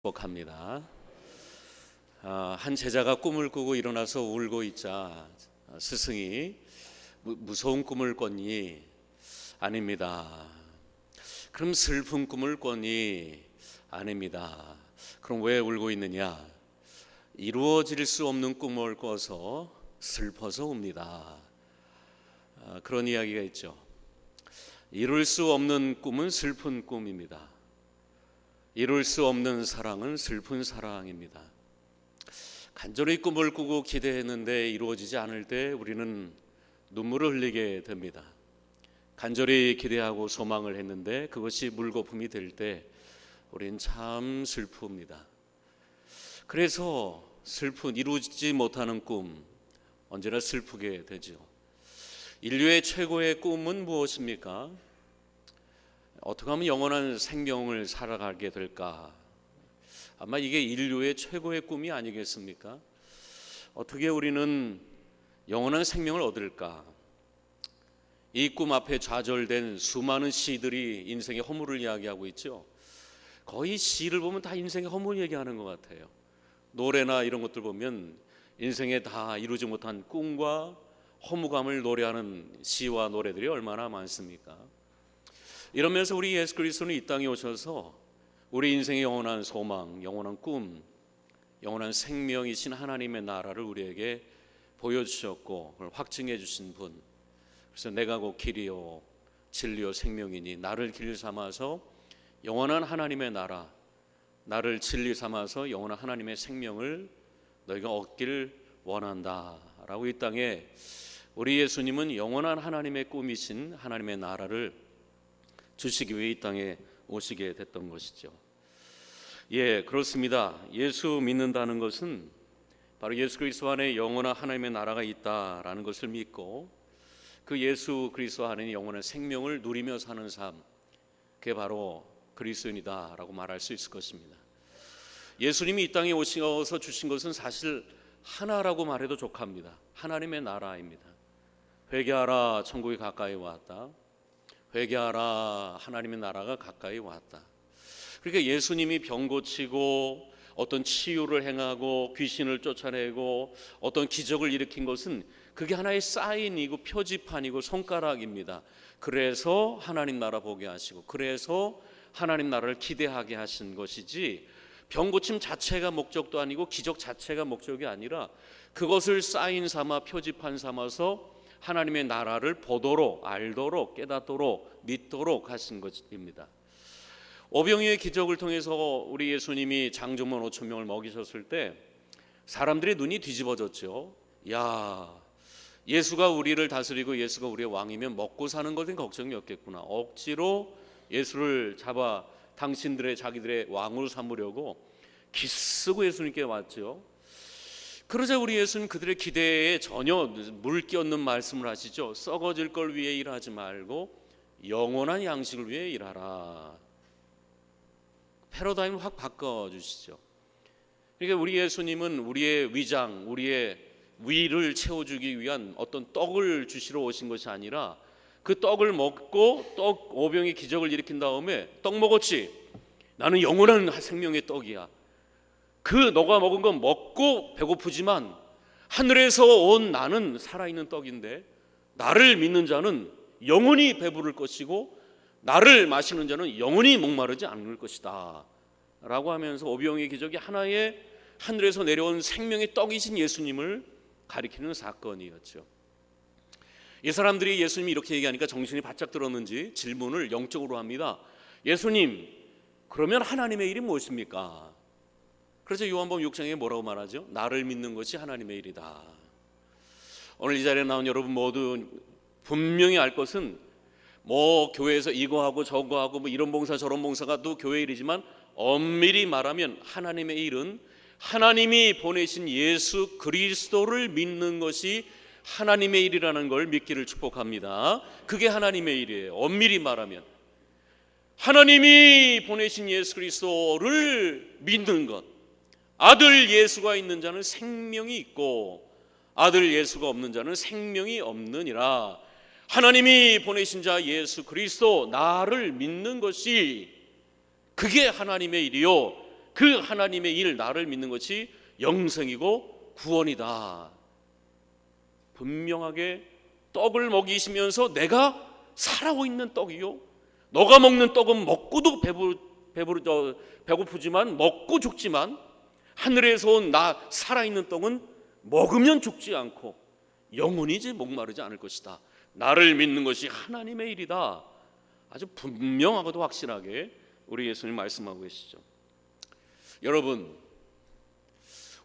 복합니다. 한 제자가 꿈을 꾸고 일어나서 울고 있자 스승이 무서운 꿈을 꿨니? 아닙니다. 그럼 슬픈 꿈을 꿨니? 아닙니다. 그럼 왜 울고 있느냐? 이루어질 수 없는 꿈을 꿔서 슬퍼서 웁니다. 그런 이야기가 있죠. 이룰 수 없는 꿈은 슬픈 꿈입니다. 이룰 수 없는 사랑은 슬픈 사랑입니다. 간절히 꿈을 꾸고 기대했는데 이루어지지 않을 때 우리는 눈물을 흘리게 됩니다. 간절히 기대하고 소망을 했는데 그것이 물거품이 될 때 우리는 참 슬픕니다. 그래서 이루어지지 못하는 꿈, 언제나 슬프게 되죠. 인류의 최고의 꿈은 무엇입니까? 어떻게 하면 영원한 생명을 살아가게 될까? 아마 이게 인류의 최고의 꿈이 아니겠습니까? 어떻게 우리는 영원한 생명을 얻을까? 이 꿈 앞에 좌절된 수많은 시들이 인생의 허물을 이야기하고 있죠. 거의 시를 보면 다 인생의 허물 얘기하는 것 같아요. 노래나 이런 것들 보면 인생에 다 이루지 못한 꿈과 허무감을 노래하는 시와 노래들이 얼마나 많습니까? 이러면서 우리 예수 그리스도는 이 땅에 오셔서 우리 인생의 영원한 소망, 영원한 꿈, 영원한 생명이신 하나님의 나라를 우리에게 보여주셨고 그걸 확증해 주신 분. 그래서 내가 곧 길이요 진리요 생명이니 나를 길 삼아서 영원한 하나님의 나라, 나를 진리 삼아서 영원한 하나님의 생명을 너희가 얻기를 원한다 라고 이 땅에 우리 예수님은 영원한 하나님의 꿈이신 하나님의 나라를 주시기 위해 이 땅에 오시게 됐던 것이죠. 예, 그렇습니다. 예수 믿는다는 것은 바로 예수 그리스도 안에 영원한 하나님의 나라가 있다라는 것을 믿고 그 예수 그리스도 안에 영원한 생명을 누리며 사는 삶, 그게 바로 그리스도인이다라고 말할 수 있을 것입니다. 예수님이 이 땅에 오셔서 주신 것은 사실 하나라고 말해도 족합니다. 하나님의 나라입니다. 회개하라, 천국이 가까이 왔다. 회개하라, 하나님의 나라가 가까이 왔다. 그러니까 예수님이 병 고치고 어떤 치유를 행하고 귀신을 쫓아내고 어떤 기적을 일으킨 것은 그게 하나의 사인이고 표지판이고 손가락입니다. 그래서 하나님 나라 보게 하시고 그래서 하나님 나라를 기대하게 하신 것이지 병 고침 자체가 목적도 아니고 기적 자체가 목적이 아니라 그것을 사인 삼아 표지판 삼아서 하나님의 나라를 보도록 알도록 깨닫도록 믿도록 하신 것입니다. 오병이의 기적을 통해서 우리 예수님이 장정만 5천 명을 먹이셨을 때 사람들의 눈이 뒤집어졌죠. 야, 예수가 우리를 다스리고 예수가 우리의 왕이면 먹고 사는 것은 걱정이 없겠구나. 억지로 예수를 잡아 당신들의 자기들의 왕으로 삼으려고 기쓰고 예수님께 왔죠. 그러자 우리 예수는 그들의 기대에 전혀 물기 없는 말씀을 하시죠. 썩어질 걸 위해 일하지 말고 영원한 양식을 위해 일하라. 패러다임을 확 바꿔주시죠. 그러니까 우리 예수님은 우리의 위장, 우리의 위를 채워주기 위한 어떤 떡을 주시러 오신 것이 아니라 그 떡을 먹고 떡 오병의 기적을 일으킨 다음에 떡 먹었지? 나는 영원한 생명의 떡이야. 그 너가 먹은 건 먹고 배고프지만 하늘에서 온 나는 살아있는 떡인데 나를 믿는 자는 영원히 배부를 것이고 나를 마시는 자는 영원히 목마르지 않을 것이다 라고 하면서 오병의 기적이 하나의 하늘에서 내려온 생명의 떡이신 예수님을 가리키는 사건이었죠. 이 사람들이 예수님이 이렇게 얘기하니까 정신이 바짝 들었는지 질문을 영적으로 합니다. 예수님, 그러면 하나님의 일이 무엇입니까? 그래서 요한복음 6장에 뭐라고 말하죠? 나를 믿는 것이 하나님의 일이다. 오늘 이 자리에 나온 여러분 모두 분명히 알 것은 뭐 교회에서 이거 하고 저거 하고 뭐 이런 봉사 저런 봉사가 또 교회 일이지만 엄밀히 말하면 하나님의 일은 하나님이 보내신 예수 그리스도를 믿는 것이 하나님의 일이라는 걸 믿기를 축복합니다. 그게 하나님의 일이에요. 엄밀히 말하면 하나님이 보내신 예수 그리스도를 믿는 것. 아들 예수가 있는 자는 생명이 있고 아들 예수가 없는 자는 생명이 없느니라. 하나님이 보내신 자 예수 그리스도 나를 믿는 것이 그게 하나님의 일이요 그 하나님의 일, 나를 믿는 것이 영생이고 구원이다. 분명하게 떡을 먹이시면서 내가 살아오 있는 떡이요, 너가 먹는 떡은 먹고도 배고프지만 먹고 죽지만 하늘에서 온 나 살아있는 떡은 먹으면 죽지 않고 영원히지 목마르지 않을 것이다. 나를 믿는 것이 하나님의 일이다. 아주 분명하고도 확실하게 우리 예수님 말씀하고 계시죠. 여러분,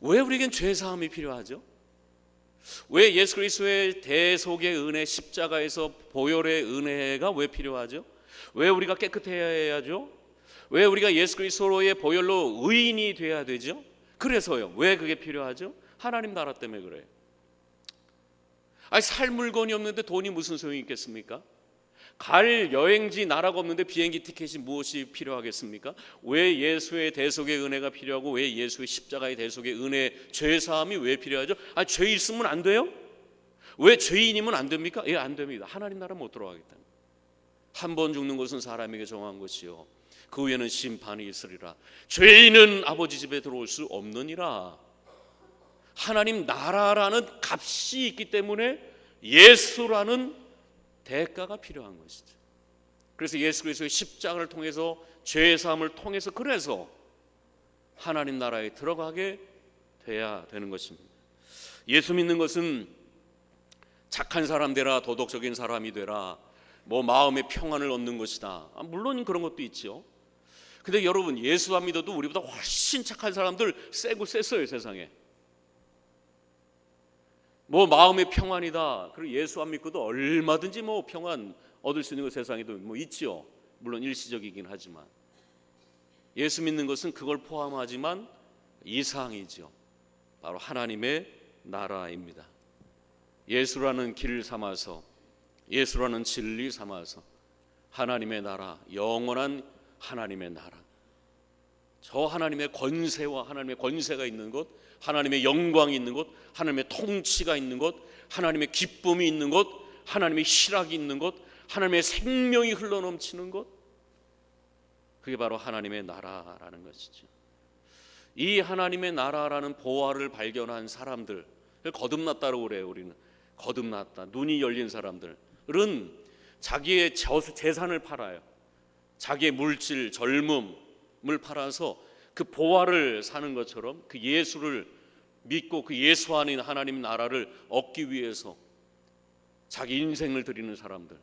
왜 우리에겐 죄사함이 필요하죠? 왜 예수 그리스도의 대속의 은혜, 십자가에서 보혈의 은혜가 왜 필요하죠? 왜 우리가 깨끗해야 하죠? 왜 우리가 예수 그리스도의 보혈로 의인이 돼야 되죠? 그래서요. 왜 그게 필요하죠? 하나님 나라 때문에 그래요. 아니, 살 물건이 없는데 돈이 무슨 소용이 있겠습니까? 갈 여행지 나라가 없는데 비행기 티켓이 무엇이 필요하겠습니까? 왜 예수의 대속의 은혜가 필요하고 왜 예수의 십자가의 대속의 은혜, 죄사함이 왜 필요하죠? 죄 있으면 안 돼요? 왜 죄인이면 안 됩니까? 예, 안 됩니다. 하나님 나라 못 들어가기 때문에. 한 번 죽는 것은 사람에게 정한 것이요, 그 후에는 심판이 있으리라. 죄인은 아버지 집에 들어올 수 없느니라. 하나님 나라라는 값이 있기 때문에 예수라는 대가가 필요한 것이죠. 그래서 예수 그리스도의 십자가를 통해서, 죄사함을 통해서, 그래서 하나님 나라에 들어가게 돼야 되는 것입니다. 예수 믿는 것은 착한 사람 되라, 도덕적인 사람이 되라, 뭐 마음의 평안을 얻는 것이다. 물론 그런 것도 있죠. 근데 여러분, 예수 안 믿어도 우리보다 훨씬 착한 사람들 세고 셌어요, 세상에. 뭐 마음의 평안이다. 그리고 예수 안 믿고도 얼마든지 뭐 평안 얻을 수 있는 것 세상에도 뭐 있죠. 물론 일시적이긴 하지만 예수 믿는 것은 그걸 포함하지만 이상이죠. 바로 하나님의 나라입니다. 예수라는 길 삼아서, 예수라는 진리 삼아서 하나님의 나라, 영원한 하나님의 나라, 저 하나님의 권세와 하나님의 권세가 있는 곳, 하나님의 영광이 있는 곳, 하나님의 통치가 있는 곳, 하나님의 기쁨이 있는 곳, 하나님의 희락이 있는 곳, 하나님의 생명이 흘러넘치는 곳, 그게 바로 하나님의 나라라는 것이죠. 이 하나님의 나라라는 보화를 발견한 사람들, 거듭났다고 그래요. 우리는 거듭났다, 눈이 열린 사람들은 자기의 재산을 팔아요. 자기의 물질, 젊음을 팔아서 그 보화를 사는 것처럼 그 예수를 믿고 그 예수 안인 하나님 나라를 얻기 위해서 자기 인생을 드리는 사람들,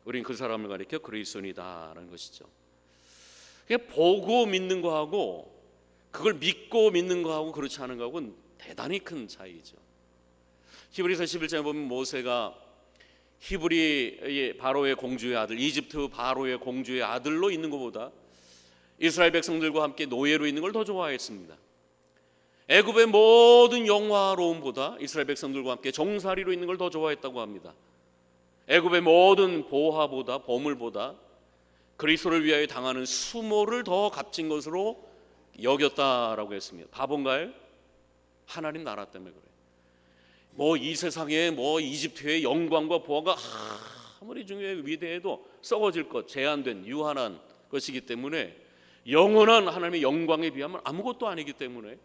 우리는 그 사람을 가리켜 그리스도인이다라는 것이죠. 보고 믿는 거하고 그걸 믿고 믿는 거하고 그렇지 않은 거하고는 대단히 큰 차이죠. 히브리서 11장에 보면 모세가 히브리 바로의 공주의 아들, 이집트 바로의 공주의 아들로 있는 것보다 이스라엘 백성들과 함께 노예로 있는 걸 더 좋아했습니다. 애굽의 모든 영화로움보다 이스라엘 백성들과 함께 종살이로 있는 걸 더 좋아했다고 합니다. 애굽의 모든 보화보다, 보물보다 그리스도를 위하여 당하는 수모를 더 값진 것으로 여겼다라고 했습니다. 바본가요? 하나님 나라 때문에 그래요. 뭐 이 세상에 뭐 이집트의 영광과 보화가 아무리 중요해 위대해도 썩어질 것, 제한된 유한한 것이기 때문에, 영원한 하나님의 영광에 비하면 아무것도 아니기 때문에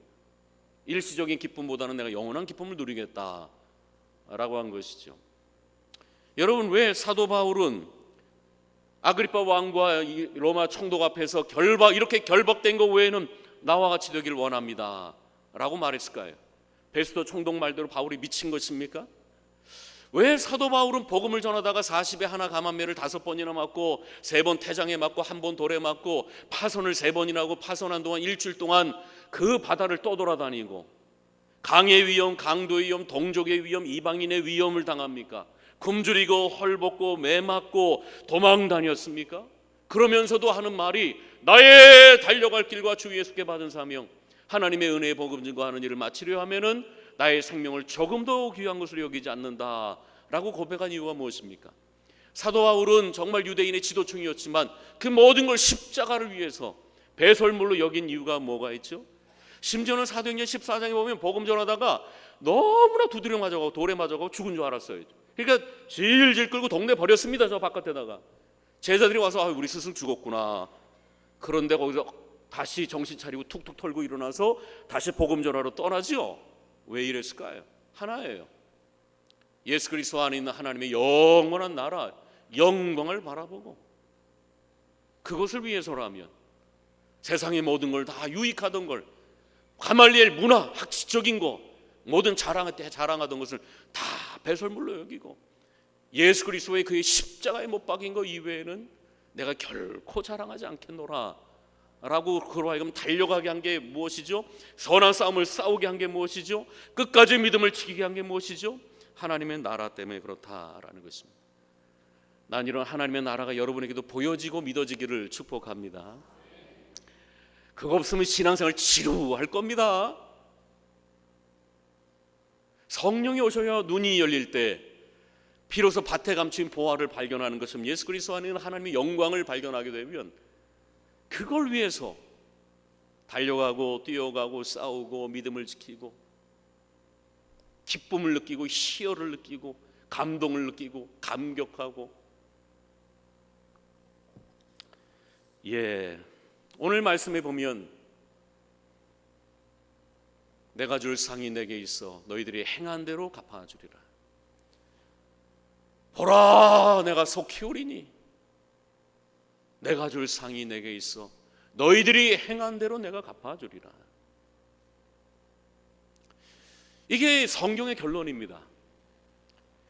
일시적인 기쁨보다는 내가 영원한 기쁨을 누리겠다라고 한 것이죠. 여러분, 왜 사도 바울은 아그리파 왕과 로마 총독 앞에서 이렇게 결박된 것 외에는 나와 같이 되길 원합니다 라고 말했을까요? 베스도 총독 말대로 바울이 미친 것입니까? 왜 사도 바울은 복음을 전하다가 40에 하나 감한매를 5번이나 맞고 3번 태장에 맞고 1번 돌에 맞고 파선을 3번이나 하고 파선한 동안 일주일 동안 그 바다를 떠돌아다니고 강의 위험, 강도의 위험, 동족의 위험, 이방인의 위험을 당합니까? 굶주리고 헐벗고 매 맞고 도망 다녔습니까? 그러면서도 하는 말이, 나의 달려갈 길과 주 예수께 받은 사명, 하나님의 은혜의 복음 증거하는 일을 마치려 하면은 나의 생명을 조금도 귀한 것으로 여기지 않는다라고 고백한 이유가 무엇입니까? 사도 바울은 정말 유대인의 지도층이었지만 그 모든 걸 십자가를 위해서 배설물로 여긴 이유가 뭐가 있죠? 심지어는 사도행전 14장에 보면 복음 전하다가 너무나 두드려 맞아가고 돌에 맞아가고 죽은 줄 알았어요. 그러니까 질질 끌고 동네 버렸습니다. 저 바깥에다가 제자들이 와서 우리 스승 죽었구나. 그런데 거기서 다시 정신 차리고 툭툭 털고 일어나서 다시 복음 전하러 떠나지요. 왜 이랬을까요? 하나예요. 예수 그리스도 안에 있는 하나님의 영원한 나라, 영광을 바라보고 그것을 위해서라면 세상의 모든 걸 다 유익하던 걸, 가말리엘 문화, 학식적인 거, 모든 자랑하던 것을 다 배설물로 여기고 예수 그리스도의 그의 십자가에 못 박인 것 이외에는 내가 결코 자랑하지 않겠노라 라고 그로 하여금 달려가게 한 게 무엇이죠? 선한 싸움을 싸우게 한 게 무엇이죠? 끝까지 믿음을 지키게 한 게 무엇이죠? 하나님의 나라 때문에 그렇다라는 것입니다. 난 이런 하나님의 나라가 여러분에게도 보여지고 믿어지기를 축복합니다. 그거 없으면 신앙생활 지루할 겁니다. 성령이 오셔야 눈이 열릴 때 비로소 밭에 감춘 보화를 발견하는 것처럼 예수 그리스도 안에 있는 하나님의 영광을 발견하게 되면 그걸 위해서 달려가고 뛰어가고 싸우고 믿음을 지키고 기쁨을 느끼고 희열을 느끼고 감동을 느끼고 감격하고, 오늘 말씀에 보면 내가 줄 상이 내게 있어 너희들이 행한 대로 갚아주리라. 보라, 내가 속히 오리니 내가 줄 상이 내게 있어 너희들이 행한 대로 내가 갚아주리라. 이게 성경의 결론입니다.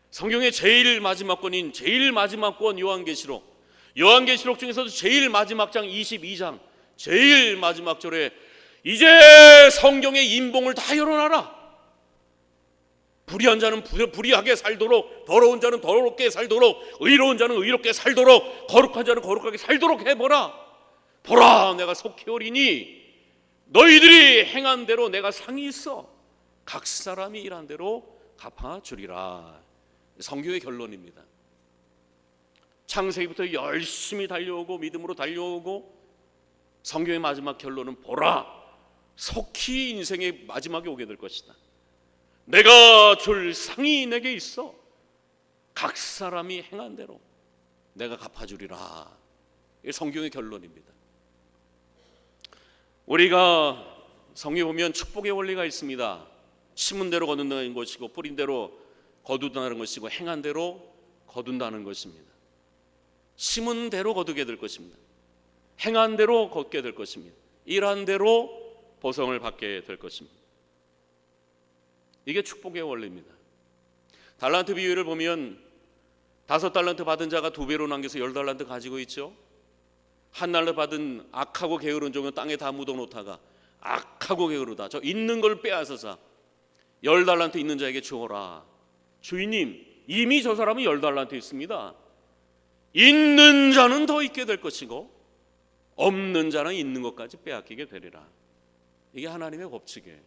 성경의 제일 마지막 권인, 제일 마지막 권 요한계시록 중에서도 제일 마지막 장 22장 제일 마지막 절에 이제 성경의 인봉을 다 열어놔라. 불의한 자는 불의하게 살도록, 더러운 자는 더럽게 살도록, 의로운 자는 의롭게 살도록, 거룩한 자는 거룩하게 살도록 해보라. 보라, 내가 속히 오리니 너희들이 행한 대로 내가 상이 있어 각 사람이 일한 대로 갚아주리라. 성경의 결론입니다. 창세기부터 열심히 달려오고 믿음으로 달려오고 성경의 마지막 결론은 보라, 속히 인생의 마지막에 오게 될 것이다. 내가 줄 상이 내게 있어 각 사람이 행한 대로 내가 갚아주리라. 이게 성경의 결론입니다. 우리가 성경에 보면 축복의 원리가 있습니다. 심은 대로 거둔다는 것이고 뿌린 대로 거둔다는 것이고 행한 대로 거둔다는 것입니다. 심은 대로 거두게 될 것입니다. 행한 대로 걷게 될 것입니다. 일한 대로 보상을 받게 될 것입니다. 이게 축복의 원리입니다. 달란트 비유를 보면 5달란트 받은 자가 2배로 남겨서 10달란트 가지고 있죠. 1달란트 받은 악하고 게으른 종은 땅에 다 묻어놓다가 악하고 게으르다, 저 있는 걸 빼앗아서 10달란트 있는 자에게 주어라. 주인님, 이미 저 사람은 10달란트 있습니다. 있는 자는 더 있게 될 것이고 없는 자는 있는 것까지 빼앗기게 되리라. 이게 하나님의 법칙이에요.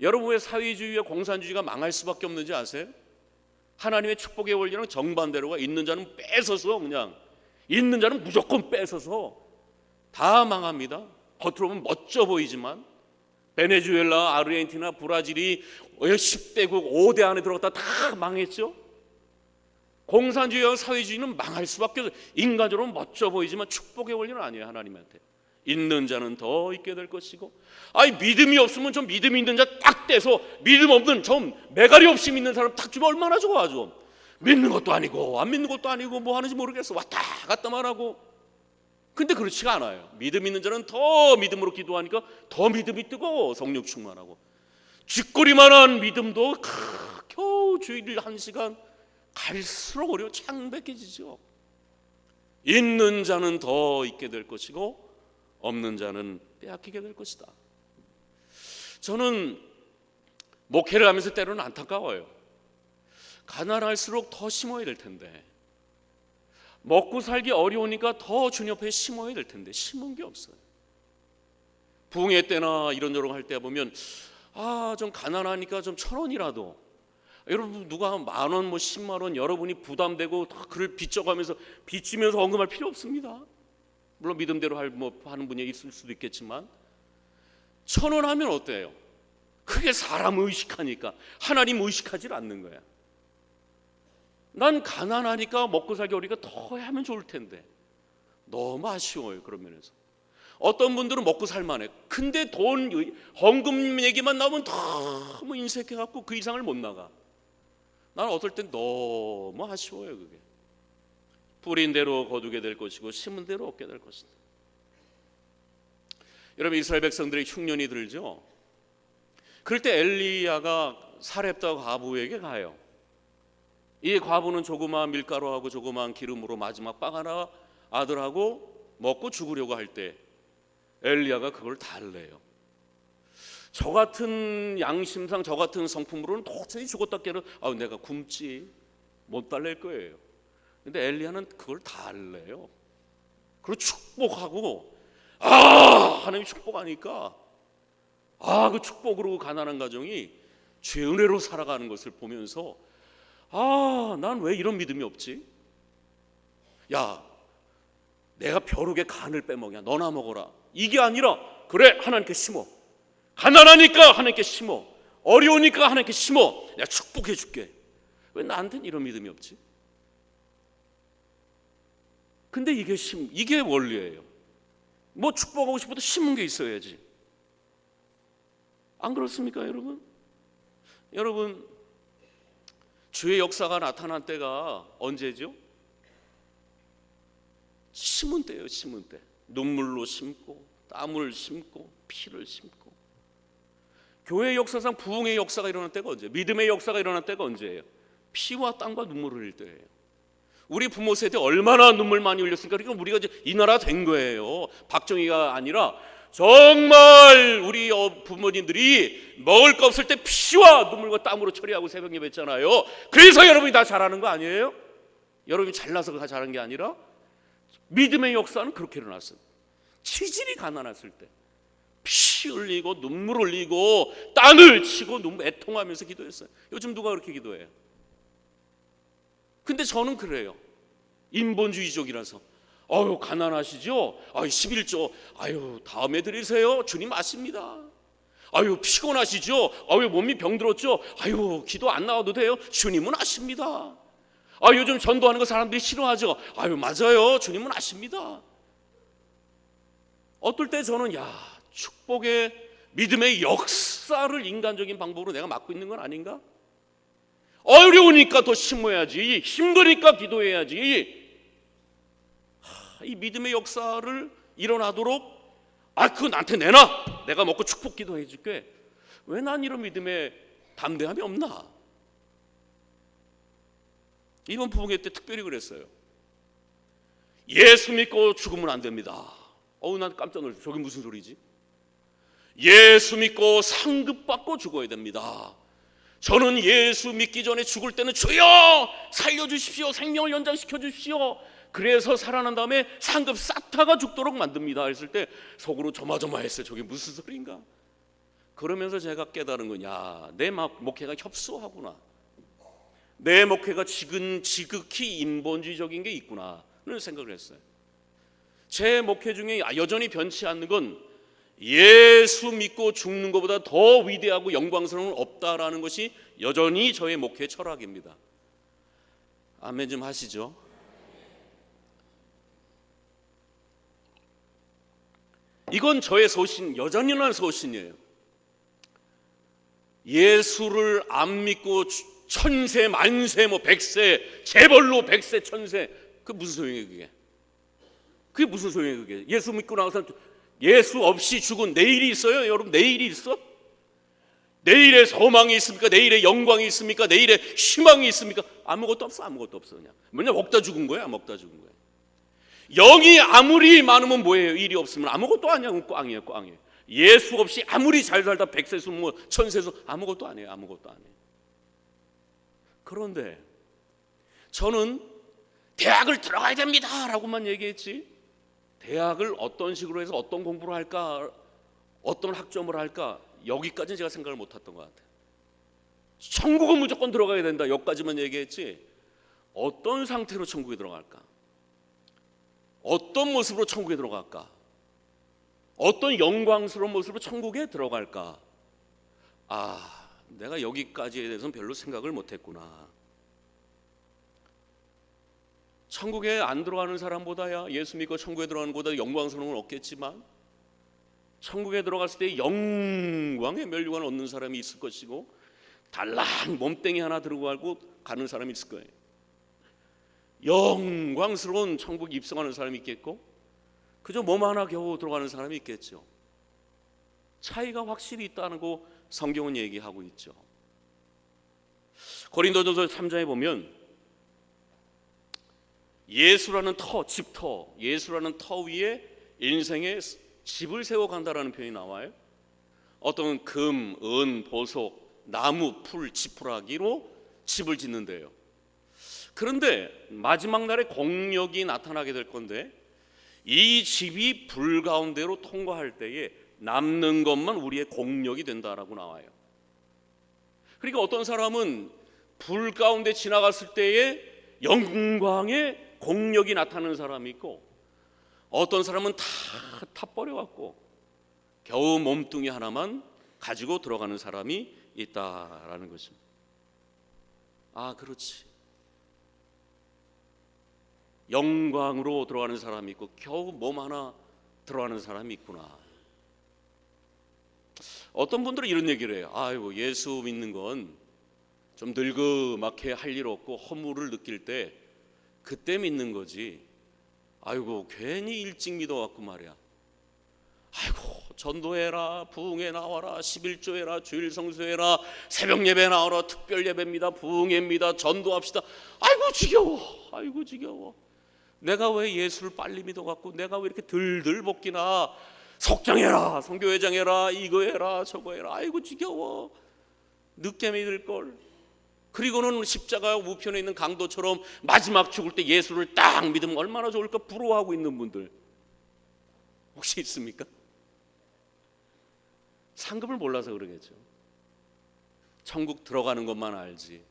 여러분, 왜 사회주의와 공산주의가 망할 수밖에 없는지 아세요? 하나님의 축복의 원리는 정반대로가, 있는 자는 뺏어서, 그냥 있는 자는 무조건 뺏어서 다 망합니다. 겉으로 보면 멋져 보이지만 베네수엘라, 아르헨티나, 브라질이 10대국 5대 안에 들어갔다 다 망했죠. 공산주의와 사회주의는 망할 수밖에 없어요. 인간적으로 멋져 보이지만 축복의 원리는 아니에요. 하나님한테 있는 자는 더 있게 될 것이고, 믿음이 없으면 좀 믿음 있는 자 딱 떼서 믿음 없는 좀 매가리 없이 믿는 사람 딱 주면 얼마나 좋아. 좀 믿는 것도 아니고 안 믿는 것도 아니고 뭐 하는지 모르겠어, 왔다 갔다만 하고. 근데 그렇지가 않아요. 믿음 있는 자는 더 믿음으로 기도하니까 더 믿음이 뜨고 성령 충만하고, 쥐꼬리만한 믿음도 겨우 주일 1시간 갈수록 어려워 창백해지죠. 있는 자는 더 있게 될 것이고 없는 자는 빼앗기게 될 것이다. 저는 목회를 하면서 때로는 안타까워요. 가난할수록 더 심어야 될 텐데, 먹고 살기 어려우니까 더 주님 옆에 심어야 될 텐데 심은 게 없어요. 부흥회 때나 이런저런 할 때 보면 좀 가난하니까 좀 1,000원이라도, 여러분 누가 10,000원 뭐 10만원 여러분이 부담되고 그를 빚져가면서 빚지면서 언급할 필요 없습니다. 물론 믿음대로 하는 분이 있을 수도 있겠지만 1,000원 하면 어때요? 그게 사람 의식하니까 하나님 의식하지 않는 거야. 난 가난하니까 먹고 살기 어리니까 더 하면 좋을 텐데 너무 아쉬워요. 그런 면에서 어떤 분들은 먹고 살만해. 근데 돈, 헌금 얘기만 나오면 너무 인색해갖고 그 이상을 못 나가. 나는 어떨 땐 너무 아쉬워요. 그게 뿌린 대로 거두게 될 것이고 심은 대로 얻게 될 것이다. 여러분, 이스라엘 백성들이 흉년이 들죠. 그럴 때 엘리야가 사렙다 과부에게 가요. 이 과부는 조그마한 밀가루하고 조그마한 기름으로 마지막 빵 하나 아들하고 먹고 죽으려고 할 때 엘리야가 그걸 달래요. 저 같은 양심상 저 같은 성품으로는 도저히 죽었다 깨는 내가 굶지 못 달랠 거예요. 근데 엘리야는 그걸 달래요. 그리고 축복하고 하나님이 축복하니까 그 축복으로 가난한 가정이 죄 은혜로 살아가는 것을 보면서 난 왜 이런 믿음이 없지? 야, 내가 벼룩의 간을 빼먹냐? 너나 먹어라. 이게 아니라 그래, 하나님께 심어. 가난하니까 하나님께 심어. 어려우니까 하나님께 심어. 내가 축복해 줄게. 왜 나한테는 이런 믿음이 없지? 근데 이게 원리예요. 뭐 축복하고 싶어도 심은 게 있어야지. 안 그렇습니까, 여러분? 여러분, 주의 역사가 나타난 때가 언제죠? 심은 때예요. 심은 때. 눈물로 심고 땀을 심고 피를 심고. 교회의 역사상 부흥의 역사가 일어날 때가 언제예요? 믿음의 역사가 일어날 때가 언제예요? 피와 땀과 눈물을 흘릴 때예요. 우리 부모 세대 얼마나 눈물 많이 흘렸으니까 그러니까 우리가 이제 이 나라 된 거예요. 박정희가 아니라 정말 우리 부모님들이 먹을 거 없을 때 피와 눈물과 땀으로 처리하고 새벽 예배했잖아요. 그래서 여러분이 다 잘하는 거 아니에요? 여러분이 잘나서 다 잘한 게 아니라 믿음의 역사는 그렇게 일어났어요. 치질이 가난했을 때 피 흘리고 눈물 흘리고 땀을 치고 애통하면서 기도했어요. 요즘 누가 그렇게 기도해요? 근데 저는 그래요. 인본주의적이라서 가난하시죠? 11조 다음에 드리세요. 주님 아십니다. 피곤하시죠? 몸이 병들었죠? 기도 안 나와도 돼요. 주님은 아십니다. 요즘 전도하는 거 사람들이 싫어하죠? 맞아요. 주님은 아십니다. 어떨 때 저는 축복의 믿음의 역사를 인간적인 방법으로 내가 막고 있는 건 아닌가? 어려우니까 더 심어야지. 힘드니까 기도해야지. 이 믿음의 역사를 일어나도록 그거 나한테 내놔. 내가 먹고 축복 기도해 줄게. 왜 난 이런 믿음의 담대함이 없나? 이번 부흥회 때 특별히 그랬어요. 예수 믿고 죽으면 안 됩니다. 난 깜짝 놀랐어요. 저게 무슨 소리지? 예수 믿고 상급받고 죽어야 됩니다. 저는 예수 믿기 전에 죽을 때는 주여 살려주십시오. 생명을 연장시켜 주십시오. 그래서 살아난 다음에 상급 쌓다가 죽도록 만듭니다. 했을 때 속으로 조마조마했어요. 저게 무슨 소리인가? 그러면서 제가 깨달은 거냐, 내 목회가 협소하구나. 내 목회가 지극히 인본주의적인 게 있구나를 생각을 했어요. 제 목회 중에 여전히 변치 않는 건 예수 믿고 죽는 것보다 더 위대하고 영광스러운 없다라는 것이 여전히 저의 목회 철학입니다. 아멘 좀 하시죠. 이건 저의 소신, 여전히는 소신이에요. 예수를 안 믿고 천세 만세 백세 재벌로 백세 천세, 그 무슨 소용이에요? 그게 무슨 소용이에요? 그게 예수 믿고 나서 예수 없이 죽은 내일이 있어요? 여러분, 내일이 있어? 내일의 소망이 있습니까? 내일의 영광이 있습니까? 내일의 희망이 있습니까? 아무것도 없어. 아무것도 없어. 그냥 맨날 먹다 죽은 거야. 먹다 죽은 거야. 영이 아무리 많으면 뭐예요? 일이 없으면 아무것도 아니야. 꽝이에요. 꽝이에요. 예수 없이 아무리 잘 살다 백세수 천세수 아무것도 아니에요. 아무것도 아니에요. 그런데 저는 대학을 들어가야 됩니다 라고만 얘기했지, 대학을 어떤 식으로 해서 어떤 공부를 할까, 어떤 학점을 할까, 여기까지는 제가 생각을 못했던 것 같아요. 천국은 무조건 들어가야 된다, 여기까지만 얘기했지 어떤 상태로 천국에 들어갈까, 어떤 모습으로 천국에 들어갈까, 어떤 영광스러운 모습으로 천국에 들어갈까, 내가 여기까지에 대해서는 별로 생각을 못했구나. 천국에 안 들어가는 사람보다야 예수 믿고 천국에 들어가는 것보다 영광스러운 건 없겠지만 천국에 들어갔을 때 영광의 면류관을 얻는 사람이 있을 것이고, 달랑 몸뚱이 하나 들고 가는 사람이 있을 거예요. 영광스러운 천국에 입성하는 사람이 있겠고, 그저 몸 하나 겨우 들어가는 사람이 있겠죠. 차이가 확실히 있다는 거 성경은 얘기하고 있죠. 고린도전서 3장에 보면 예수라는 예수라는 터 위에 인생의 집을 세워간다라는 표현이 나와요. 어떤 금, 은, 보석, 나무, 풀, 지푸라기로 집을 짓는데요. 그런데 마지막 날에 공력이 나타나게 될 건데, 이 집이 불 가운데로 통과할 때에 남는 것만 우리의 공력이 된다라고 나와요. 그러니까 어떤 사람은 불 가운데 지나갔을 때에 영광의 공력이 나타나는 사람이 있고, 어떤 사람은 다 타버려갖고 겨우 몸뚱이 하나만 가지고 들어가는 사람이 있다라는 것입니다. 아, 그렇지. 영광으로 들어가는 사람이 있고 겨우 몸 하나 들어가는 사람이 있구나. 어떤 분들은 이런 얘기를 해요. 아이고, 예수 믿는 건 좀 늙음하게 할 일 없고 허물을 느낄 때 그때 믿는 거지. 아이고, 괜히 일찍 믿어갖고 말이야. 아이고, 전도해라, 부흥회 나와라, 11조해라, 주일 성수해라, 새벽 예배 나와라, 특별 예배입니다, 부흥회입니다, 전도합시다. 아이고 지겨워, 아이고 지겨워. 내가 왜 예수를 빨리 믿어갖고 내가 왜 이렇게 들들 볶이나. 석장해라, 선교회장해라, 이거 해라, 저거 해라. 아이고 지겨워, 늦게 믿을걸. 그리고는 십자가 우편에 있는 강도처럼 마지막 죽을 때 예수를 딱 믿으면 얼마나 좋을까 부러워하고 있는 분들 혹시 있습니까? 상급을 몰라서 그러겠죠. 천국 들어가는 것만 알지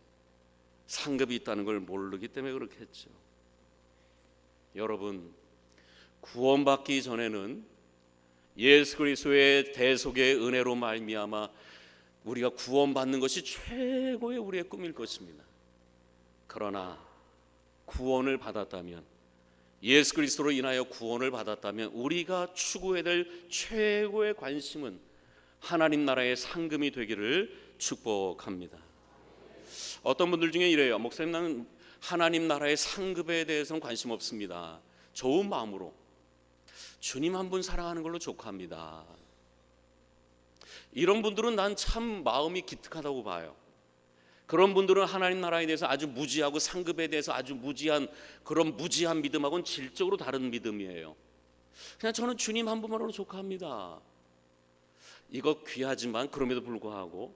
상급이 있다는 걸 모르기 때문에 그렇겠죠. 여러분, 구원받기 전에는 예수 그리스도의 대속의 은혜로 말미암아 우리가 구원받는 것이 최고의 우리의 꿈일 것입니다. 그러나 구원을 받았다면, 예수 그리스도로 인하여 구원을 받았다면 우리가 추구해야 될 최고의 관심은 하나님 나라의 상금이 되기를 축복합니다. 어떤 분들 중에 이래요. 목사님, 나는 하나님 나라의 상급에 대해서는 관심 없습니다. 좋은 마음으로 주님 한 분 사랑하는 걸로 족합니다. 이런 분들은 난 참 마음이 기특하다고 봐요. 그런 분들은 하나님 나라에 대해서 아주 무지하고 상급에 대해서 아주 무지한, 그런 무지한 믿음하고는 질적으로 다른 믿음이에요. 그냥 저는 주님 한 분만으로 족합니다. 이거 귀하지만 그럼에도 불구하고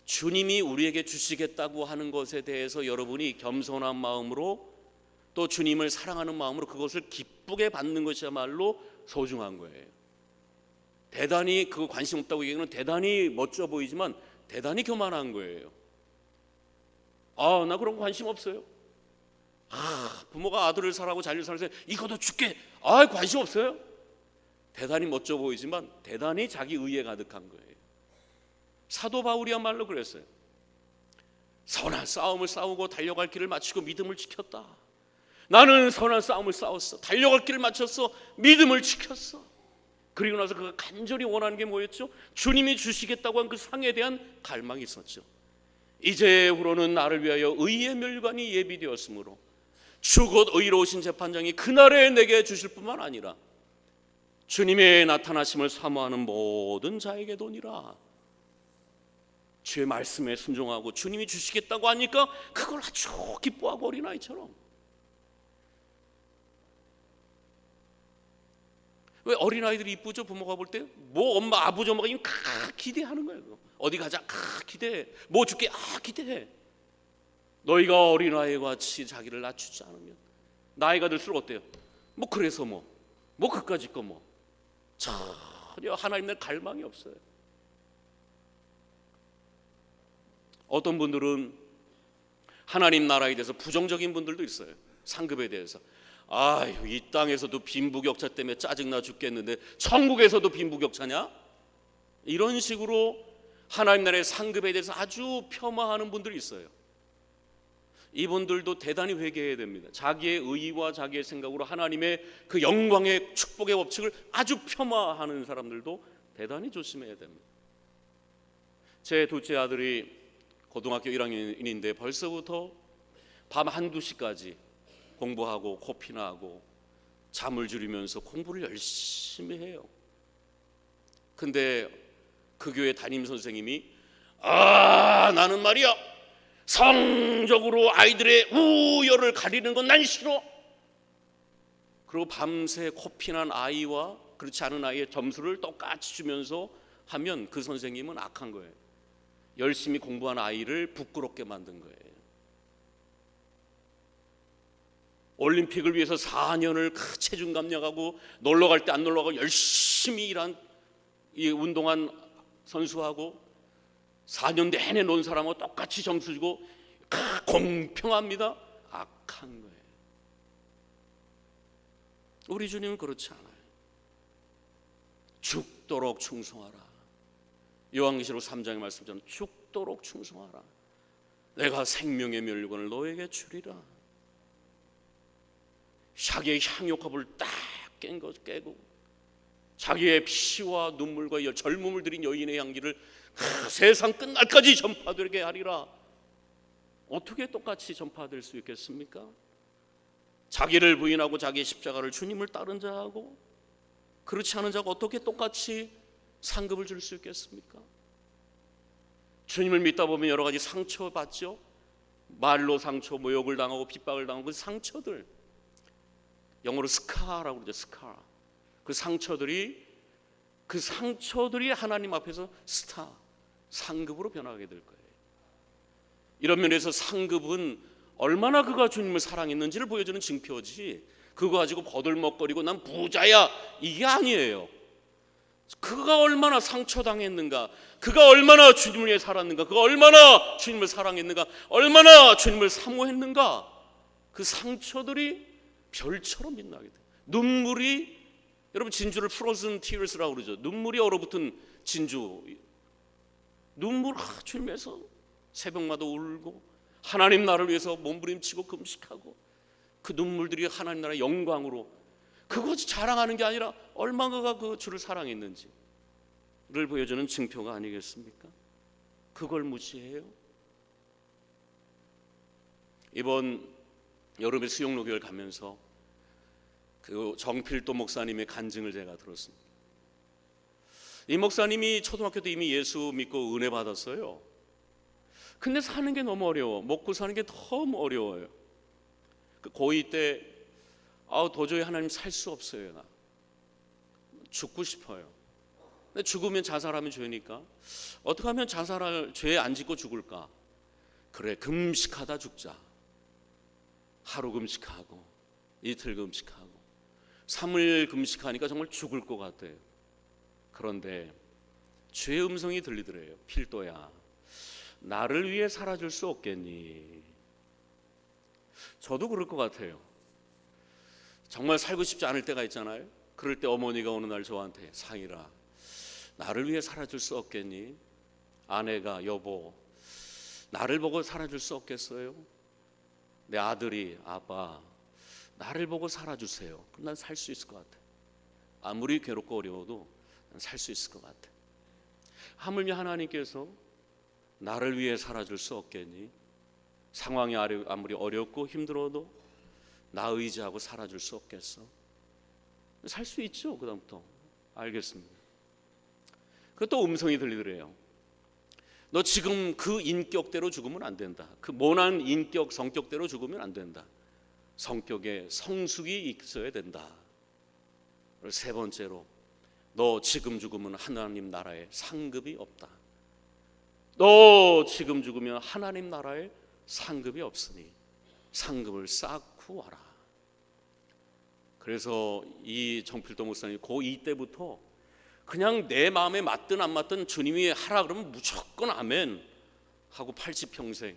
주님이 우리에게 주시겠다고 하는 것에 대해서 여러분이 겸손한 마음으로 또 주님을 사랑하는 마음으로 그것을 기쁘게 받는 것이야말로 소중한 거예요. 대단히 그거 관심 없다고 얘기하는 대단히 멋져 보이지만 대단히 교만한 거예요. 아, 나 그런 거 관심 없어요. 아, 부모가 아들을 사라고 자녀를 사라고 이거도 줄게. 아, 관심 없어요. 대단히 멋져 보이지만 대단히 자기 의에 가득한 거예요. 사도 바울이야말로 그랬어요. 선한 싸움을 싸우고 달려갈 길을 마치고 믿음을 지켰다. 나는 선한 싸움을 싸웠어. 달려갈 길을 마쳤어. 믿음을 지켰어. 그리고 나서 그가 간절히 원하는 게 뭐였죠? 주님이 주시겠다고 한 그 상에 대한 갈망이 있었죠. 이제후로는 나를 위하여 의의 멸관이 예비되었으므로 주 곧 의로우신 재판장이 그날에 내게 주실 뿐만 아니라 주님의 나타나심을 사모하는 모든 자에게도니라. 주의 말씀에 순종하고 주님이 주시겠다고 하니까 그걸 아주 기뻐하고 어린아이처럼. 왜 어린아이들이 이쁘죠? 부모가 볼 때 뭐 엄마 아버지 엄마가 이미 기대하는 거예요. 어디 가자 기대해. 뭐 줄게 기대해. 너희가 어린아이와 같이 자기를 낮추지 않으면 나이가 들수록 어때요? 뭐 그래서 뭐 그까짓 거 뭐 전혀 하나님의 갈망이 없어요. 어떤 분들은 하나님 나라에 대해서 부정적인 분들도 있어요. 상급에 대해서. 아유, 이 땅에서도 빈부격차 때문에 짜증나 죽겠는데 천국에서도 빈부격차냐? 이런 식으로 하나님 나라의 상급에 대해서 아주 폄하하는 분들이 있어요. 이분들도 대단히 회개해야 됩니다. 자기의 의의와 자기의 생각으로 하나님의 그 영광의 축복의 법칙을 아주 폄하하는 사람들도 대단히 조심해야 됩니다. 제 둘째 아들이 고등학교 1학년인데 벌써부터 밤 1~2시까지 공부하고 코피나 하고 잠을 줄이면서 공부를 열심히 해요. 근데 그 교회 담임 선생님이 나는 말이야 성적으로 아이들의 우열을 가리는 건 난 싫어. 그리고 밤새 코피난 아이와 그렇지 않은 아이의 점수를 똑같이 주면서 하면 그 선생님은 악한 거예요. 열심히 공부한 아이를 부끄럽게 만든 거예요. 올림픽을 위해서 4년을 체중 감량하고 놀러 갈 때 안 놀러 가고 열심히 일한 이 운동한 선수하고 4년 내내 논 사람하고 똑같이 점수 주고 공평합니다. 악한 거예요. 우리 주님은 그렇지 않아요. 죽도록 충성하라. 요한계시록 3장의 말씀처럼 죽도록 충성하라. 내가 생명의 멸류관을 너에게 주리라. 자기의 향유컵을 딱 깨고 자기의 피와 눈물과 젊음을 들인 여인의 향기를 세상 끝날까지 전파되게 하리라. 어떻게 똑같이 전파될 수 있겠습니까? 자기를 부인하고 자기의 십자가를 주님을 따른 자하고 그렇지 않은 자가 어떻게 똑같이 상급을 줄 수 있겠습니까? 주님을 믿다 보면 여러 가지 상처 받죠. 말로 상처, 모욕을 당하고 핍박을 당하고 그 상처들, 영어로 스카라고 그러죠. 스카. 그 상처들이 하나님 앞에서 상급으로 변하게 될 거예요. 이런 면에서 상급은 얼마나 그가 주님을 사랑했는지를 보여주는 징표지, 그거 가지고 버들먹거리고 난 부자야 이게 아니에요. 그가 얼마나 상처당했는가, 그가 얼마나 주님을 위해 살았는가, 그가 얼마나 주님을 사랑했는가, 얼마나 주님을 사모했는가, 그 상처들이 별처럼 빛나게 돼요. 눈물이, 여러분 진주를 frozen tears라고 그러죠. 눈물이 얼어붙은 진주. 눈물 주님에서 새벽마다 울고 하나님 나라를 위해서 몸부림치고 금식하고 그 눈물들이 하나님 나라의 영광으로, 그것이 자랑하는 게 아니라 얼마나 그가 그 주를 사랑했는지를 보여주는 증표가 아니겠습니까? 그걸 무시해요? 이번 여름에 수영로교회를 가면서 그 정필도 목사님의 간증을 제가 들었습니다. 이 목사님이 초등학교 때 이미 예수 믿고 은혜 받았어요. 근데 사는 게 너무 어려워. 먹고 사는 게 너무 어려워요. 그 고2 때 도저히 하나님 살 수 없어요. 나 죽고 싶어요. 근데 죽으면 자살하면 죄니까 어떻게 하면 자살할 죄 안 짓고 죽을까? 그래, 금식하다 죽자. 하루 금식하고 이틀 금식하고 3일 금식하니까 정말 죽을 것 같아요. 그런데 죄의 음성이 들리더래요. 필도야, 나를 위해 살아줄 수 없겠니? 저도 그럴 것 같아요. 정말 살고 싶지 않을 때가 있잖아요. 그럴 때 어머니가 어느 날 저한테, 상이라, 나를 위해 살아줄 수 없겠니? 아내가, 여보, 나를 보고 살아줄 수 없겠어요? 내 아들이, 아빠, 나를 보고 살아주세요. 그럼 난 살 수 있을 것 같아. 아무리 괴롭고 어려워도 난 살 수 있을 것 같아. 하물며 하나님께서 나를 위해 살아줄 수 없겠니? 상황이 아무리 어렵고 힘들어도 나 의지하고 살아줄 수 없겠어? 살 수 있죠. 그 다음부터 알겠습니다. 그것도 음성이 들리더래요. 너 지금 그 인격대로 죽으면 안 된다. 그 모난 인격 성격대로 죽으면 안 된다. 성격에 성숙이 있어야 된다. 세 번째로, 너 지금 죽으면 하나님 나라에 상급이 없다. 너 지금 죽으면 하나님 나라에 상급이 없으니 상급을 쌓고 와라. 그래서 이 정필도 목사님이 고2 때부터 그냥 내 마음에 맞든 안 맞든 주님이 하라 그러면 무조건 아멘 하고 80평생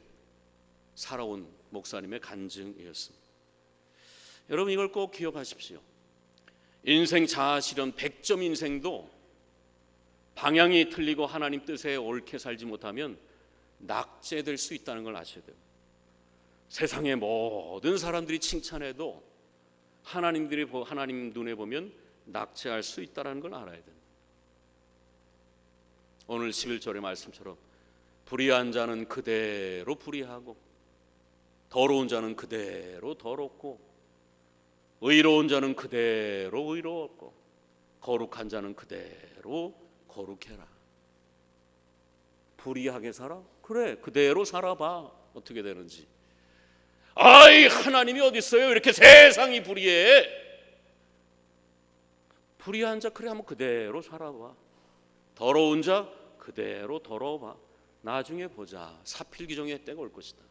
살아온 목사님의 간증이었습니다. 여러분 이걸 꼭 기억하십시오. 인생 자아실현 100점 인생도 방향이 틀리고 하나님 뜻에 옳게 살지 못하면 낙제될 수 있다는 걸 아셔야 돼요. 세상의 모든 사람들이 칭찬해도 하나님 눈에 보면 낙제할 수 있다는 걸 알아야 된다. 오늘 11절의 말씀처럼 불의한 자는 그대로 불의하고 더러운 자는 그대로 더럽고 의로운 자는 그대로 의로웠고 거룩한 자는 그대로 거룩해라. 불의하게 살아? 그래, 그대로 살아봐. 어떻게 되는지. 아이, 하나님이 어디 있어요? 이렇게 세상이 불의해. 불의한 자 그래 한번 그대로 살아봐. 더러운 자 그대로 더러워봐. 나중에 보자. 사필귀정의 때가 올 것이다.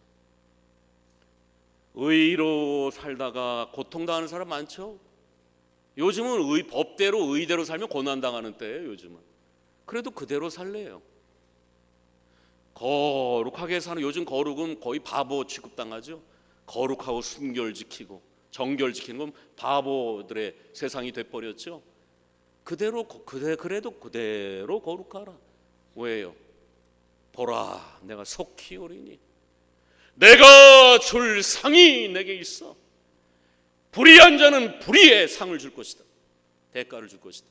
의로 살다가 고통당하는 사람 많죠? 요즘은 법대로 의대로 살면 고난당하는 때예요. 요즘은. 그래도 그대로 살래요. 거룩하게 사는, 요즘 거룩은 거의 바보 취급당하죠. 거룩하고 순결 지키고 정결 지키는 건 바보들의 세상이 돼버렸죠. 그래도 그대로 거룩하라. 왜요? 보라, 내가 속히 오리니 내가 줄 상이 내게 있어. 불의한 자는 불의의 상을 줄 것이다. 대가를 줄 것이다.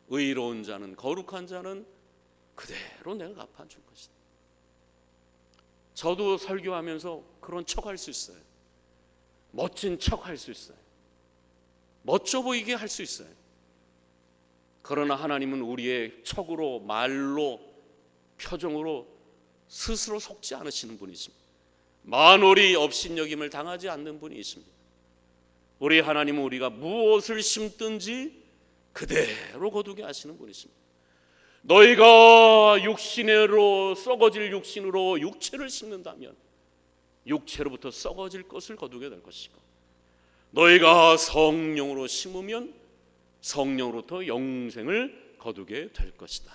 의로운 자는, 거룩한 자는 그대로 내가 갚아줄 것이다. 저도 설교하면서 그런 척할 수 있어요. 멋진 척할 수 있어요. 멋져 보이게 할 수 있어요. 그러나 하나님은 우리의 척으로, 말로, 표정으로 스스로 속지 않으시는 분이십니다. 만월이 업신여김을 당하지 않는 분이십니다. 우리 하나님은 우리가 무엇을 심든지 그대로 거두게 하시는 분이십니다. 너희가 육신으로 썩어질 육신으로 육체를 심는다면 육체로부터 썩어질 것을 거두게 될 것이고, 너희가 성령으로 심으면 성령으로부터 영생을 거두게 될 것이다.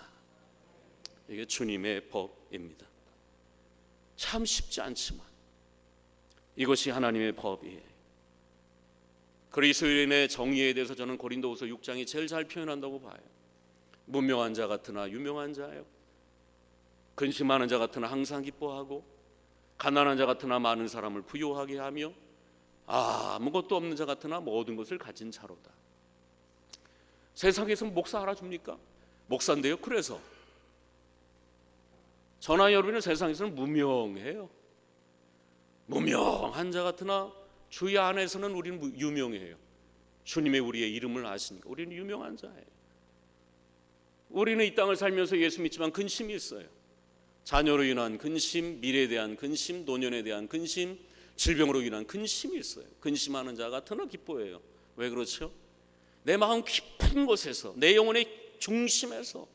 이게 주님의 법입니다. 참 쉽지 않지만 이것이 하나님의 법이에요. 그리스도인의 정의에 대해서 저는 고린도후서 6장이 제일 잘 표현한다고 봐요. 무명한 자 같으나 유명한 자요, 근심하는 자 같으나 항상 기뻐하고 가난한 자 같으나 많은 사람을 부유하게 하며 아무것도 없는 자 같으나 모든 것을 가진 자로다. 세상에서 목사 알아줍니까? 목사인데요. 그래서 저나 여러분은 세상에서는 무명해요. 무명한 자 같으나 주의 안에서는 우리는 유명해요. 주님의 우리의 이름을 아시니까 우리는 유명한 자예요. 우리는 이 땅을 살면서 예수 믿지만 근심이 있어요. 자녀로 인한 근심, 미래에 대한 근심, 노년에 대한 근심, 질병으로 인한 근심이 있어요. 근심하는 자 같으나 기뻐해요. 왜 그렇죠? 내 마음 깊은 곳에서, 내 영혼의 중심에서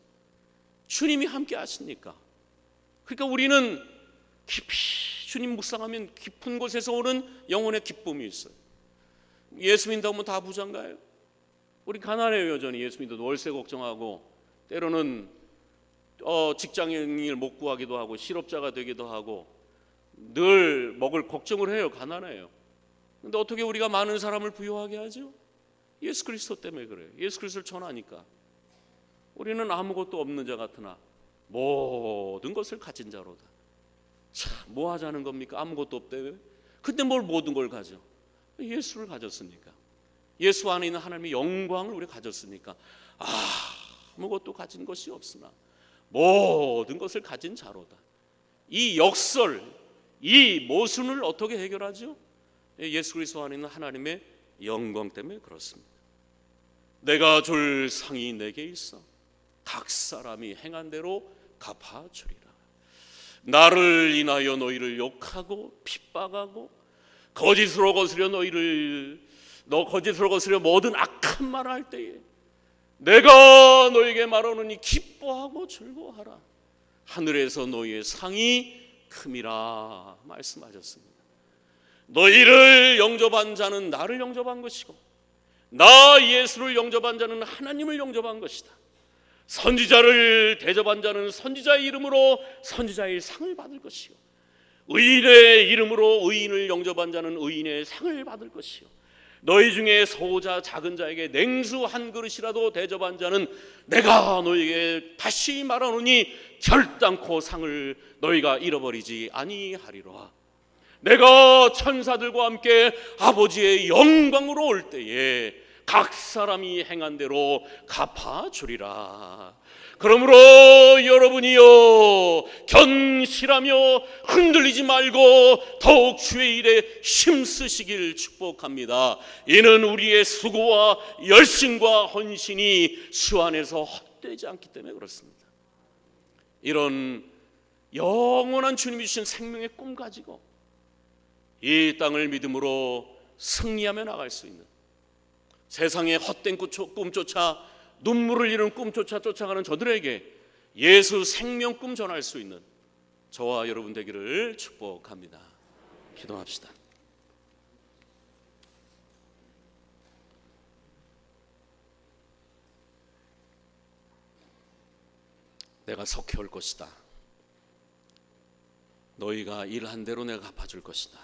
주님이 함께 하시니까. 그러니까 우리는 깊이 주님 묵상하면 깊은 곳에서 오는 영혼의 기쁨이 있어요. 예수 믿는다면 다 부자인가요? 우리 가난해요. 여전히 예수 믿어도 월세 걱정하고, 때로는 직장인을 못 구하기도 하고 실업자가 되기도 하고 늘 먹을 걱정을 해요. 가난해요. 그런데 어떻게 우리가 많은 사람을 부유하게 하죠? 예수 그리스도 때문에 그래요. 예수 그리스도를 전하니까. 우리는 아무것도 없는 자 같으나 모든 것을 가진 자로다. 참, 뭐 하자는 겁니까? 아무것도 없대요. 근데 뭘 모든 걸 가져? 예수를 가졌으니까. 예수 안에 있는 하나님의 영광을 우리가 가졌으니까 아무것도 가진 것이 없으나 모든 것을 가진 자로다. 이 역설, 이 모순을 어떻게 해결하죠? 예수 그리스도 안에 있는 하나님의 영광 때문에 그렇습니다. 내가 줄 상이 내게 있어 각 사람이 행한 대로 갚아주리라. 나를 인하여 너희를 욕하고 핍박하고 거짓으로 거스려 거짓으로 거스려 모든 악한 말을 할 때에 내가 너에게 말하노니 기뻐하고 즐거워하라. 하늘에서 너희의 상이 큼이라 말씀하셨습니다. 너희를 영접한 자는 나를 영접한 것이고 나 예수를 영접한 자는 하나님을 영접한 것이다. 선지자를 대접한 자는 선지자의 이름으로 선지자의 상을 받을 것이요, 의인의 이름으로 의인을 영접한 자는 의인의 상을 받을 것이요, 너희 중에 소자 작은 자에게 냉수 한 그릇이라도 대접한 자는 내가 너희에게 다시 말하노니 결단코 상을 너희가 잃어버리지 아니하리라. 내가 천사들과 함께 아버지의 영광으로 올 때에 각 사람이 행한 대로 갚아주리라. 그러므로 여러분이요 견실하며 흔들리지 말고 더욱 주의 일에 힘쓰시길 축복합니다. 이는 우리의 수고와 열심과 헌신이 주 안에서 헛되지 않기 때문에 그렇습니다. 이런 영원한 주님이 주신 생명의 꿈 가지고 이 땅을 믿음으로 승리하며 나갈 수 있는, 세상의 헛된 꿈조차, 눈물을 잃은 꿈조차 쫓아가는 저들에게 예수 생명 꿈 전할 수 있는 저와 여러분 되기를 축복합니다. 기도합시다. 내가 속해 올 것이다. 너희가 일한 대로 내가 갚아줄 것이다.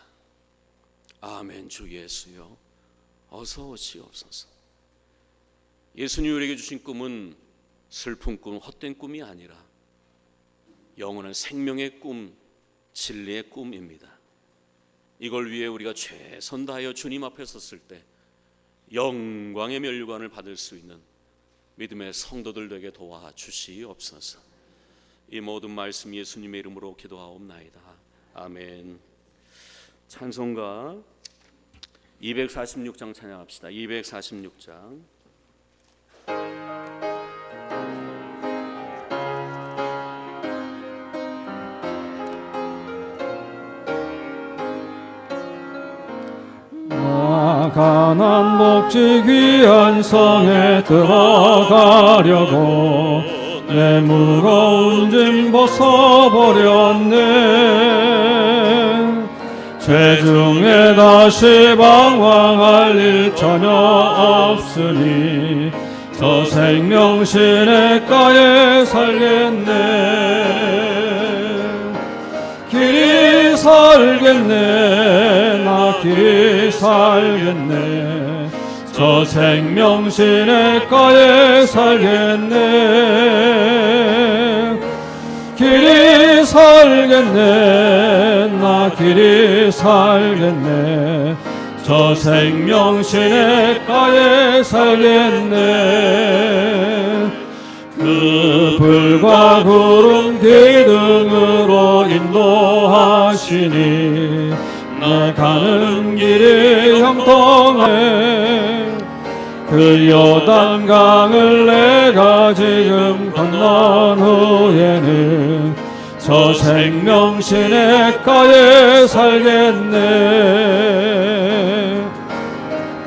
아멘. 주 예수여 어서 오시옵소서. 예수님 우리에게 주신 꿈은 슬픈 꿈, 헛된 꿈이 아니라 영원한 생명의 꿈, 진리의 꿈입니다. 이걸 위해 우리가 최선 다하여 주님 앞에 섰을 때 영광의 면류관을 받을 수 있는 믿음의 성도들 되게 도와주시옵소서. 이 모든 말씀 예수님의 이름으로 기도하옵나이다. 아멘. 찬송가 246장 찬양합시다. 246장. 나 가난 목지 귀한 성에 들어가려고 내 무거운 짐 벗어버렸네. 죄중에 다시 방황할 일 전혀 없으니 저 생명 시냇가에 살겠네. 길이 살겠네. 나 길이 살겠네. 저 생명 시냇가에 살겠네. 길이 살겠네. 나 길이 살겠네. 저 생명 시냇가에 살겠네. 그 불과 구름 기둥으로 인도하시니 나 가는 길이 형통해. 그 요단강을 내가 지금 건넌 후에는 저 생명 시냇가에 살겠네.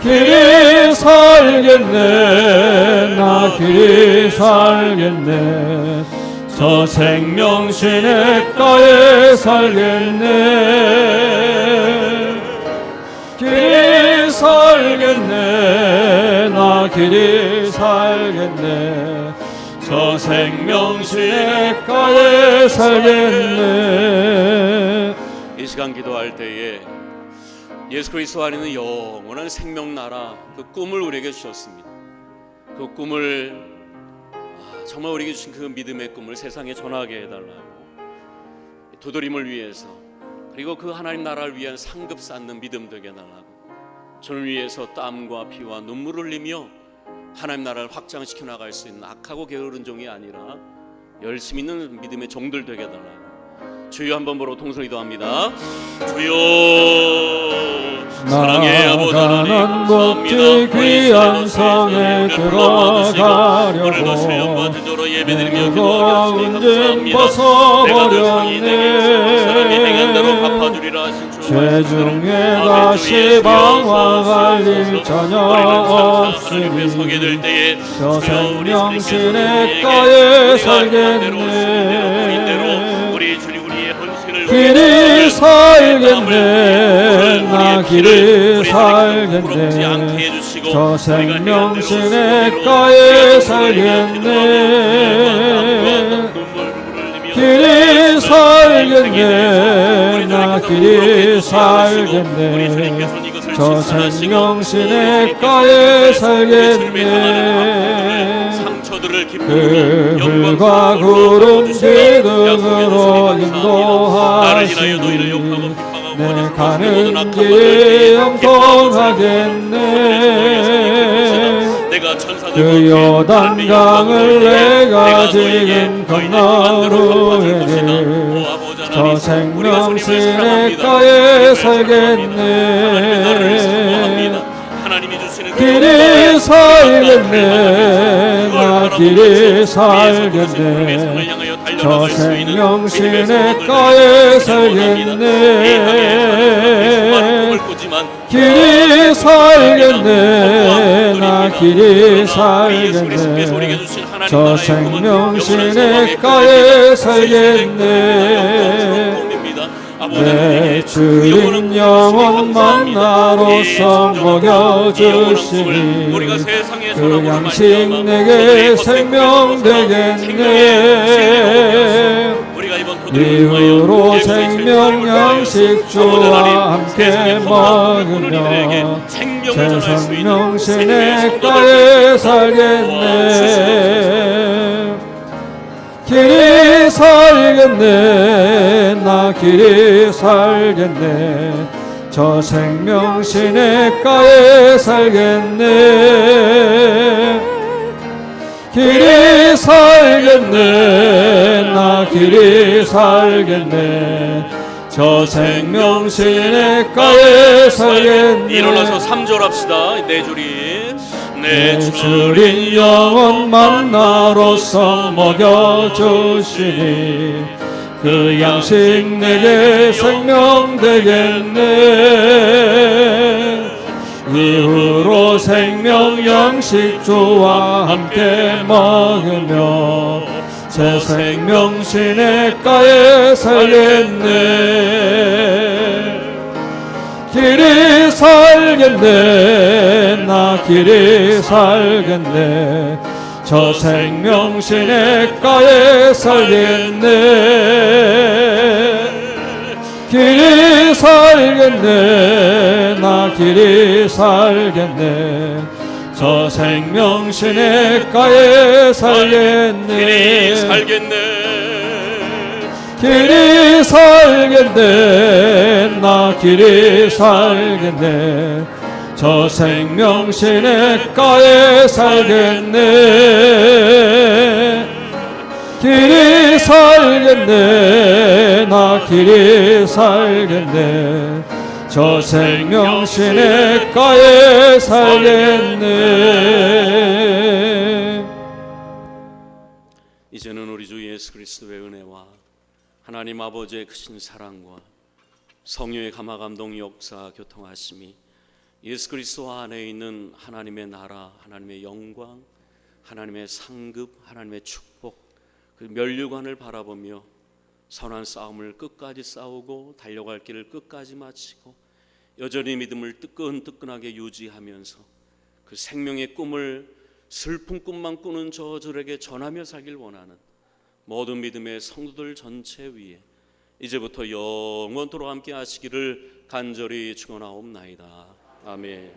길이 살겠네. 나 길이 살겠네. 저 생명 시냇가에 살겠네. 길이 살겠네. 나 길이 살겠네. 저 생명 시냇가에 살겠네. 이 시간 기도할 때에 예수 그리스도 안에 있는 영원한 생명 나라 그 꿈을 우리에게 주셨습니다. 그 꿈을 정말 우리에게 주신 그 믿음의 꿈을 세상에 전하게 해달라고, 도드림을 위해서, 그리고 그 하나님 나라를 위한 상급 쌓는 믿음 되게 해달라고, 저를 위해서 땀과 피와 눈물을 흘리며 하나님 나라를 확장시켜 나갈 수 있는 악하고 게으른 종이 아니라 열심 있는 믿음의 종들 되게 해달라고. 주여 한번 보러 통성이 기도합니다. 주여 사랑의 아버지 하나님 목지 귀한 성에 들어가려고 예배드리며 무거운 짐 벗어버렸네. 죄중에 다시 방황할 일 전혀 없으니 저 생명 시냇가에 살겠네. 길이 살겠네. 나 길이 살겠네. 저 생명 시냇가에 살겠네. 길이 살겠네. 나 길이 살겠네. 저 생명 시냇가에 살겠네. 그 불과 구름 기둥으로 인도하시니 내 가는 길 영통하겠네. 그 요단강을 내가 지금 건너루에니 저 생명신의 가에 살겠네. 길이 살겠네. 나 길이 살겠네. 저 생명신의 가에 살겠네. 길이 살겠네. 나 길이 살겠네. 저 생명신의 가에 살겠네. 내 주인 영원 만나로서 먹여주시니 그 양식 내게 생명 되겠네. 이후로 생명 양식 주와 함께 먹으며 제 생명신의 가에 살겠네. 길이 살겠네. 나 길이 살겠네. 저 생명신의 가에 살겠네. 길이 살겠네. 나 길이 살겠네. 저 생명신의 가에 살겠네. 일어나서 3절 합시다. 네 줄이. 내 주린 영원 만나로서 먹여주시니 그 양식 내게 생명 되겠네. 이후로 생명 양식 주와 함께 먹으며 제 생명신의 가에 살겠네. 길이 살겠네. 나 길이 살겠네. 저 생명신의 가에 살겠네. 길이 살겠네. 나 길이 살겠네. 저 생명신의 가에 살겠네. 길이 살겠네. 길이 살겠네. 나 길이 살겠네. 저 생명신의 가에 살겠네. 길이 살겠네. 나 길이 살겠네. 저 생명신의 가에 살겠네. 이제는 우리 주 예수 그리스도의 은혜와 하나님 아버지의 크신 사랑과 성령의 감화감동 역사 교통하심이 예수 그리스도 안에 있는 하나님의 나라, 하나님의 영광, 하나님의 상급, 하나님의 축복, 그 면류관을 바라보며 선한 싸움을 끝까지 싸우고 달려갈 길을 끝까지 마치고 여전히 믿음을 뜨끈뜨끈하게 유지하면서 그 생명의 꿈을 슬픈 꿈만 꾸는 저들에게 전하며 살길 원하는 모든 믿음의 성도들 전체 위에 이제부터 영원토록 함께 하시기를 간절히 축원하옵나이다. 아멘.